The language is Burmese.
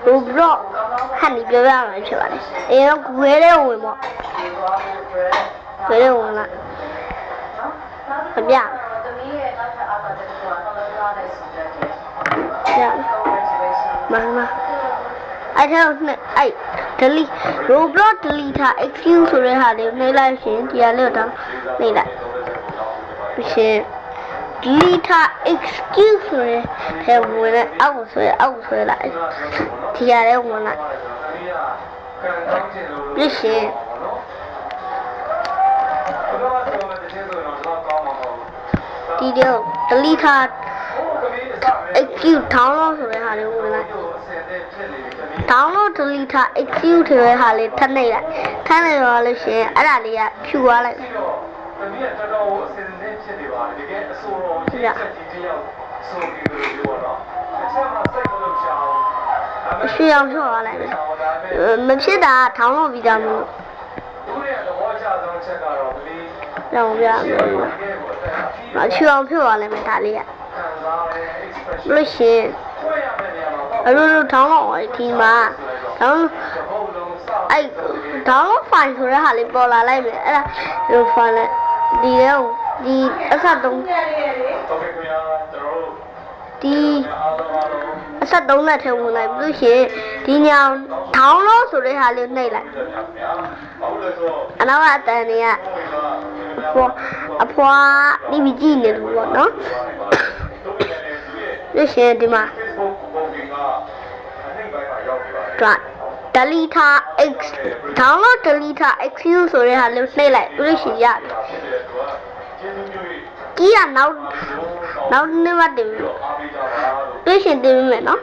Roblox ဟန်ဒီပြောပြမှာဖြစ်ပါတယ်။အေးတော့ခွဲတဲ့ဝင်ပေါ့။ခွဲတဲ့ဝင်လား။မပြ။ရ။မအဲ့ဒါနဲ့အဲ့ delete Roblox delete excuse ဆိုတဲ့ဟာလေးနှိပ်လိုက်ရှင်ဒီဟာလေးတော့နှိပ်လိုက်ပြီးရှင် delete excuse ဆိုတဲ့ဝင်လိုက်အောက်ဆွဲလိုက်ဒီဟာလေးဝင်လိုက်ပြီးရှင်ဒီတော့ delete excuse download ဆိုတဲ့ဟာလေးဝင်လိုက်download delete excuse ဆိုတဲ့ဟာလေးထပ်နေလိုက်ထပ်နေတော့လို့ရှိရင်အဲ့ဒါလေးကဖြူသွားလိုက်ရှေ့အောင်ဖြောသွားလိုက်မဖြစ်တာထောင်းလို့ပြီးသားမို့တော့ပြမယ်မချူအောင်ဖြောသွားလိုက်မယ်ဒါလေးကလို့ရှိရင်အဲ့လိုထောင်းလို့ဒီမှာထောင်းအဲ့ download file ဆိုတဲ့ဟာလေးပေါ်လာလိုက်မယ်အဲ့ဒါဒီ file နဲ့ဒီရောဒီအဆက်သုံးဒီအဆက်သုံးနဲ့ထည့်ဝင်လိုက်ပြီးလို့ရှိရင်ဒီညောင် download ဆိုတဲ့ဟာလေးနှိပ်လိုက်အနောက်ကအတန်တွေကအဖွာဒီဘီကြည့်နေလို့ပေါ့နော်လို့ရှိရင်ဒီမှာdelete x download delete excuse ဆိုတဲ့ဟာလေးနှိပ်လိုက်ပြီးလို့ရှိရင်ကြီးကနောက်နေ့မှတင်ပြီးရှင်တင်ပြီးမယ်နော်